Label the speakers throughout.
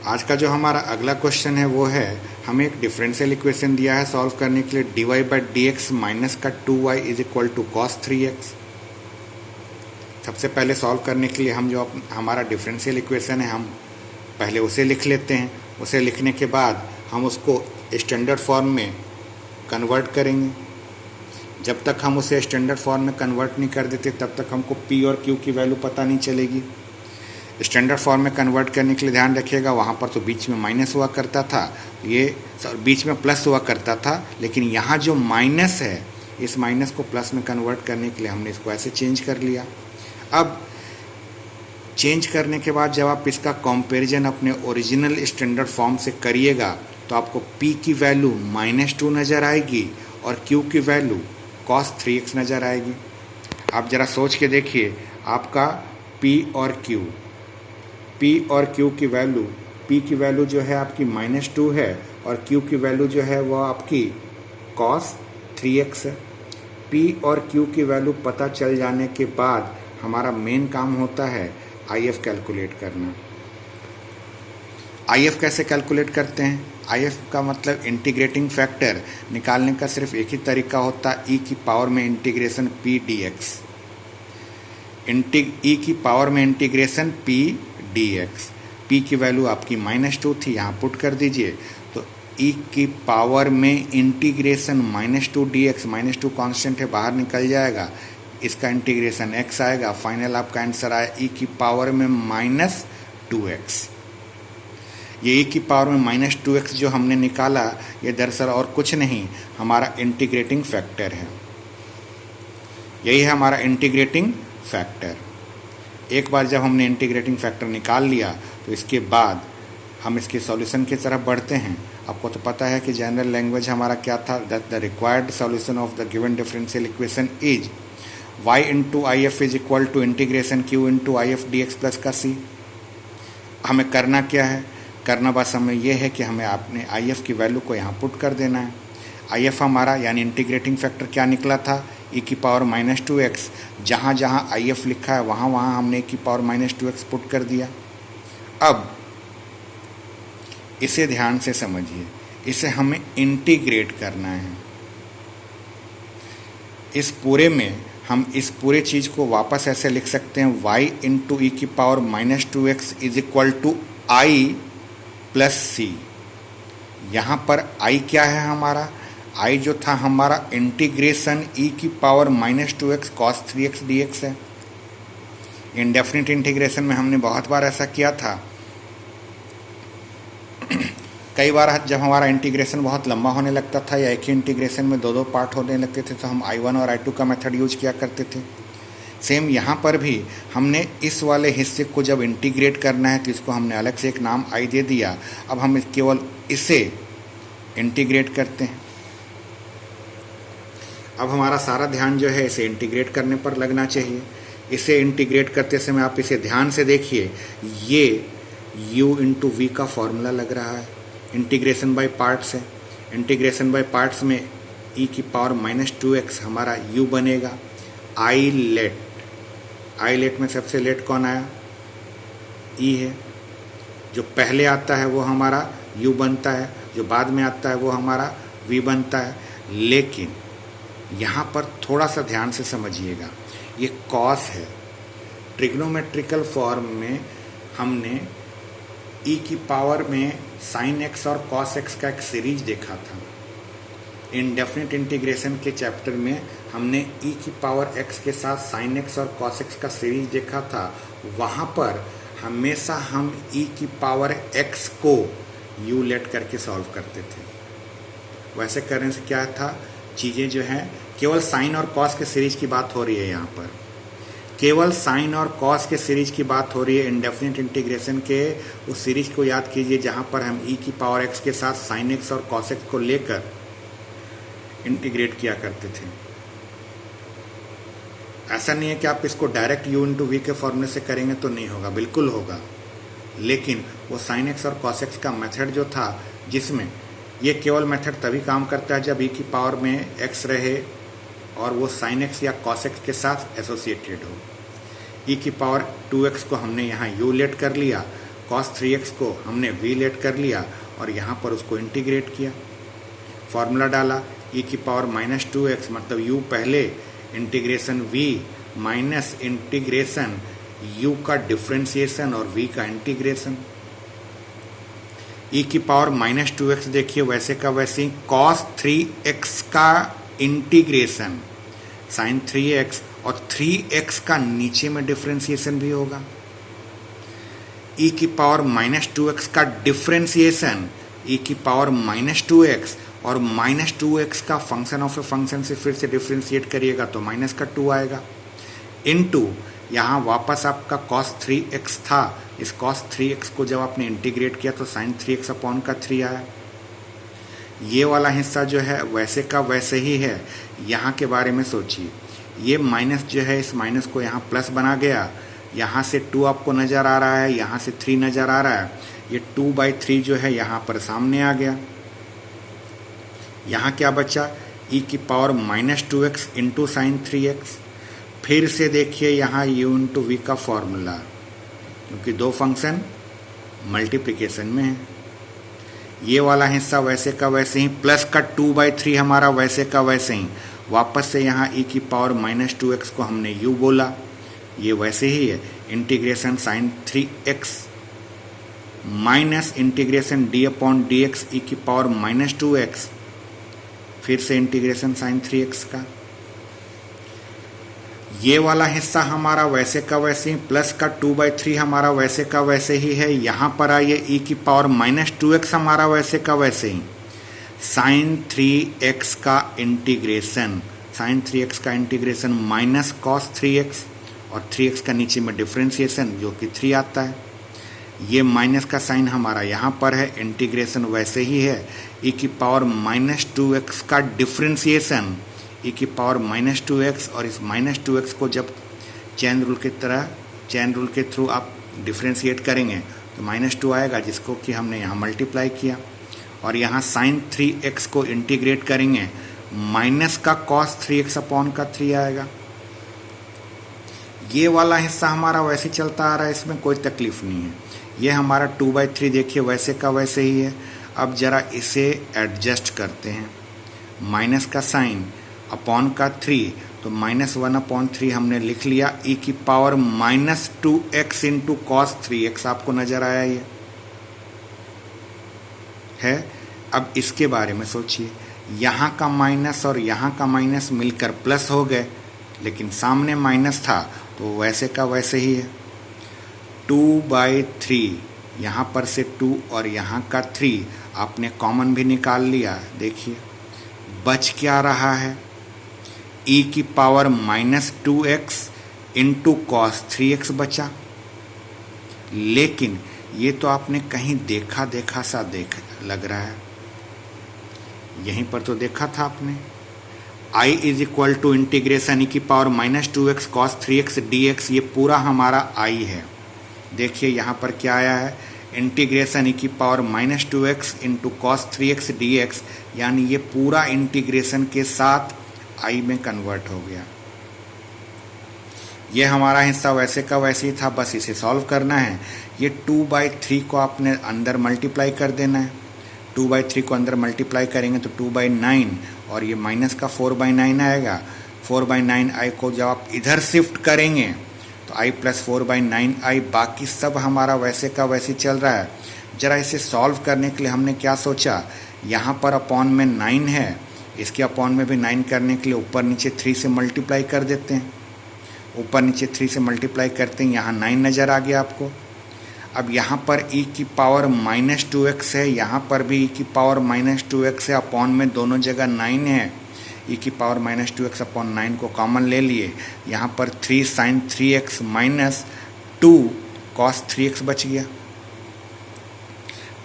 Speaker 1: आज का जो हमारा अगला क्वेश्चन है वो है, हमें एक डिफरेंशियल इक्वेशन दिया है सॉल्व करने के लिए, dy by D x minus का 2y is equal to cos 3x। सबसे पहले सॉल्व करने के लिए हम जो हमारा डिफरेंशियल इक्वेशन है हम पहले उसे लिख लेते हैं। उसे लिखने के बाद हम उसको स्टैंडर्ड फॉर्म में कन्वर्ट करेंगे। जब तक हम उसे स्टैंडर्ड फॉर्म में कन्वर्ट नहीं कर देते तब तक हमको p और q की वैल्यू पता नहीं चलेगी। स्टैंडर्ड फॉर्म में कन्वर्ट करने के लिए ध्यान रखिएगा, वहाँ पर तो बीच में माइनस हुआ करता था, बीच में प्लस हुआ करता था, लेकिन यहाँ जो माइनस है इस माइनस को प्लस में कन्वर्ट करने के लिए हमने इसको ऐसे चेंज कर लिया। अब चेंज करने के बाद जब आप इसका कंपैरिजन अपने ओरिजिनल स्टैंडर्ड फॉर्म से करिएगा तो आपको p की वैल्यू -2 नज़र आएगी और q की वैल्यू cos 3x नज़र आएगी। आप ज़रा सोच के देखिए, आपका p और q की वैल्यू, p की वैल्यू जो है आपकी -2 है और q की वैल्यू जो है वो आपकी cos 3x है। p और q की वैल्यू पता चल जाने के बाद हमारा मेन काम होता है IF कैलकुलेट करना। IF कैसे कैलकुलेट करते हैं? IF का मतलब इंटीग्रेटिंग फैक्टर निकालने का सिर्फ एक ही तरीका होता है, e की पावर में इंटीग्रेशन p dx। e की पावर में इंटीग्रेशन p dx। p की वैल्यू आपकी -2 थी, यहाँ पुट कर दीजिए तो e की पावर में इंटीग्रेशन -2 dx, -2 कांस्टेंट है बाहर निकल जाएगा, इसका इंटीग्रेशन x आएगा। फाइनल आपका आंसर आया e की पावर में -2x। ये e की पावर में -2x जो हमने निकाला ये दरअसल और कुछ नहीं, हमारा इंटीग्रेटिंग फैक्टर है। यही है हमारा इंटीग्रेटिंग फैक्टर। एक बार जब हमने इंटीग्रेटिंग फैक्टर निकाल लिया तो इसके बाद हम इसके सॉल्यूशन की तरफ बढ़ते हैं। आपको तो पता है कि जनरल लैंग्वेज हमारा क्या था, that the required solution of the given differential equation is y into I F is equal to integration q into I F D X plus का c। हमें करना क्या है? करना बस हमें यह है कि हमें आपने आई एफ की वैल्यू को यहाँ पुट कर देना है। आई एफ हमारा यानी इंटीग्रेटिंग फैक्टर क्या निकला था? e की पावर -2x। जहाँ जहाँ आई एफ लिखा है वहाँ वहाँ हमने e की पावर -2x पुट कर दिया। अब इसे ध्यान से समझिए, इसे हमें इंटीग्रेट करना है। इस पूरे में हम इस पूरे चीज़ को वापस ऐसे लिख सकते हैं, y इंटू ई की power -2x is equal to i plus c. यहाँ पर i क्या है हमारा? i जो था हमारा इंटीग्रेशन e की power -2x cos 3x dx है। इंडेफिनिट इंटीग्रेशन में हमने बहुत बार ऐसा किया था। कई बार जब हमारा इंटीग्रेशन बहुत लंबा होने लगता था या एक ही इंटीग्रेशन में दो पार्ट होने लगते थे तो हम I1 और I2 का मेथड यूज किया करते थे। सेम यहाँ पर भी हमने इस वाले हिस्से को जब इंटीग्रेट करना है तो इसको हमने अलग से एक नाम I दे दिया। अब हम केवल इसे इंटीग्रेट करते हैं। अब हमारा सारा ध्यान जो है इसे इंटीग्रेट करने पर लगना चाहिए। इसे इंटीग्रेट करते समय आप इसे ध्यान से देखिए, ये u इंटू वी का फॉर्मूला लग रहा है। इंटीग्रेशन बाय पार्ट्स है। इंटीग्रेशन बाय पार्ट्स में e की पावर -2x हमारा u बनेगा। आई लेट में सबसे लेट कौन आया? e है। जो पहले आता है वो हमारा u बनता है, जो बाद में आता है वो हमारा v बनता है। लेकिन यहाँ पर थोड़ा सा ध्यान से समझिएगा, ये cos है। ट्रिग्नोमेट्रिकल फॉर्म में हमने e की पावर में sin x और cos x का एक सीरीज देखा था। इंडेफिनिट इंटीग्रेशन के चैप्टर में हमने e की पावर x के साथ sin x और cos x का सीरीज देखा था। वहाँ पर हमेशा हम e की पावर x को u लेट करके सॉल्व करते थे। वैसे करने से क्या था, चीज़ें जो हैं केवल sin और cos के सीरीज की बात हो रही है। यहाँ पर केवल साइन और कॉस के सीरीज की बात हो रही है। इंडेफिनिट इंटीग्रेशन के उस सीरीज को याद कीजिए जहाँ पर हम e की पावर x के साथ sin x और cos x को लेकर इंटीग्रेट किया करते थे। ऐसा नहीं है कि आप इसको डायरेक्ट u इंटू वी के फॉर्मूले से करेंगे तो नहीं होगा, बिल्कुल होगा। लेकिन वो sin x और cos x का मेथड जो था, जिसमें ये केवल मेथड तभी काम करता है जब e की पावर में x रहे और वो sin x या cos x के साथ एसोसिएटेड हो। e की पावर 2x को हमने यहाँ u लेट कर लिया cos 3x को हमने v लेट कर लिया और यहाँ पर उसको इंटीग्रेट किया, फॉर्मूला डाला e की पावर माइनस 2x, मतलब u पहले integration v minus integration u का डिफ्रेंसिएशन और v का इंटीग्रेशन। e की पावर माइनस 2x देखिए वैसे का वैसे ही cos 3x का इंटीग्रेशन sin 3x और 3x का नीचे में डिफ्रेंसिएशन भी होगा। e की पावर माइनस 2x का डिफ्रेंसिएशन e की पावर माइनस 2x और माइनस 2x का फंक्शन ऑफ ए फंक्शन से फिर से डिफ्रेंशिएट करिएगा तो माइनस का 2 आएगा, इनटू यहाँ वापस आपका cos 3x था, इस cos 3x को जब आपने इंटीग्रेट किया तो sin 3x अपॉन का 3 आया। ये वाला हिस्सा जो है वैसे का वैसे ही है। यहाँ के बारे में सोचिए, ये माइनस जो है इस माइनस को यहाँ प्लस बना गया, यहाँ से 2 आपको नज़र आ रहा है, यहाँ से 3 नज़र आ रहा है, ये 2/3 जो है यहाँ पर सामने आ गया। यहाँ क्या बचा, e की power minus 2x into sine 3x। फिर से देखिए यहाँ u इंटू वी का फॉर्मूला, क्योंकि दो फंक्शन मल्टीप्लिकेशन में है। ये वाला हिस्सा वैसे का वैसे ही, प्लस का 2/3 हमारा वैसे का वैसे ही, वापस से यहाँ e की पावर माइनस 2x को हमने u बोला, ये वैसे ही है, integration sine 3x minus integration d upon dx e की पावर माइनस 2x, फिर से इंटीग्रेशन साइन 3x का। ये वाला हिस्सा हमारा वैसे का वैसे ही, प्लस का 2/3 हमारा वैसे का वैसे ही है। यहाँ पर आइए e की पावर माइनस 2x हमारा वैसे का वैसे ही, साइन 3x का इंटीग्रेशन, साइन 3x का इंटीग्रेशन माइनस cos 3x और 3x का नीचे में डिफ्रेंसिएशन जो कि 3 आता है। ये माइनस का साइन हमारा यहाँ पर है, इंटीग्रेशन वैसे ही है, e की पावर माइनस 2x का डिफ्रेंसिएशन, e की पावर माइनस 2x, और इस माइनस 2x को जब चेन रूल की तरह, चेन रूल के थ्रू आप डिफ्रेंशिएट करेंगे तो माइनस 2 आएगा, जिसको कि हमने यहाँ मल्टीप्लाई किया, और यहाँ साइन 3x को इंटीग्रेट करेंगे, माइनस का cos 3x अपॉन का 3 आएगा। ये वाला हिस्सा हमारा वैसे चलता आ रहा है, इसमें कोई तकलीफ नहीं है। ये हमारा 2/3 देखिए वैसे का वैसे ही है। अब ज़रा इसे एडजस्ट करते हैं, माइनस का साइन अपॉन का 3, तो -1/3 हमने लिख लिया, e की power minus 2x into cos 3x आपको नज़र आया ये है। अब इसके बारे में सोचिए, यहाँ का माइनस और यहाँ का माइनस मिलकर प्लस हो गए, लेकिन सामने माइनस था तो वैसे का वैसे ही है। 2/3 यहाँ पर से 2 और यहाँ का 3 आपने कॉमन भी निकाल लिया। देखिए बच क्या रहा है, e की power minus 2x into cos 3x बचा। लेकिन ये तो आपने कहीं देखा सा लग रहा है, यहीं पर तो देखा था आपने, i is equal to integration e की power minus 2x cos 3x dx, ये पूरा हमारा i है। देखिए यहाँ पर क्या आया है, इंटीग्रेशन e की power minus 2x into cos 3x dx, यानी ये पूरा इंटीग्रेशन के साथ i में कन्वर्ट हो गया। ये हमारा हिस्सा वैसे का वैसे ही था, बस इसे सॉल्व करना है। ये 2/3 को आपने अंदर मल्टीप्लाई कर देना है, 2/3 को अंदर मल्टीप्लाई करेंगे तो 2/9, और ये माइनस का 4/9 आएगा। 4/9 i को जब आप इधर शिफ्ट करेंगे तो i प्लस 4/9 i, बाकी सब हमारा वैसे का वैसे चल रहा है। ज़रा इसे सॉल्व करने के लिए हमने क्या सोचा, यहाँ पर अपॉन में 9 है, इसके अपॉन में भी 9 करने के लिए ऊपर नीचे 3 से मल्टीप्लाई कर देते हैं। ऊपर नीचे 3 से मल्टीप्लाई करते हैं, यहाँ 9 नज़र आ गया आपको। अब यहाँ पर e की पावर माइनस 2x है, यहाँ पर भी e की पावर माइनस 2x है, अपॉन में दोनों जगह 9 है। e की पावर माइनस 2x अपॉन 9 को कॉमन ले लिए, यहाँ पर 3 sign 3x minus 2 cos 3x बच गया।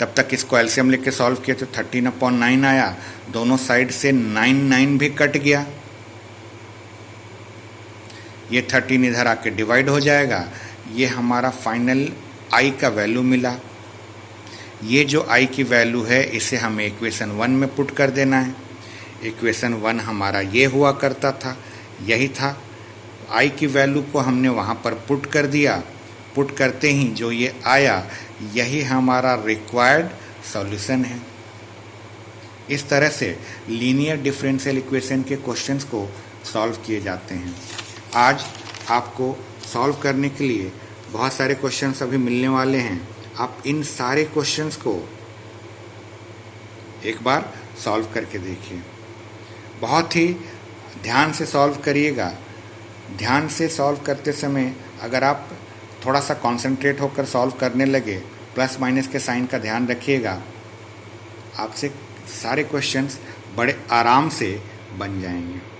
Speaker 1: तब तक इसको एलसीएम लेके सॉल्व किया तो 13/9 आया, दोनों साइड से 9 भी कट गया, ये 13 इधर आके डिवाइड हो जाएगा। ये हमारा फाइनल i का वैल्यू मिला। ये जो i की वैल्यू है इसे हमें इक्वेशन 1 में पुट कर देना है। इक्वेशन 1 हमारा ये हुआ करता था, यही था। i की वैल्यू को हमने वहाँ पर पुट कर दिया पुट करते ही जो ये आया यही हमारा रिक्वायर्ड सॉल्यूशन है। इस तरह से लीनियर डिफरेंशियल इक्वेशन के क्वेश्चंस को सॉल्व किए जाते हैं। आज आपको सॉल्व करने के लिए बहुत सारे क्वेश्चंस अभी मिलने वाले हैं। आप इन सारे क्वेश्चंस को एक बार सॉल्व करके देखिए। बहुत ही ध्यान से सॉल्व करिएगा। ध्यान से सॉल्व करते समय अगर आप थोड़ा सा कंसंट्रेट होकर सॉल्व करने लगे, प्लस माइनस के साइन का ध्यान रखिएगा, आपसे सारे क्वेश्चंस बड़े आराम से बन जाएंगे।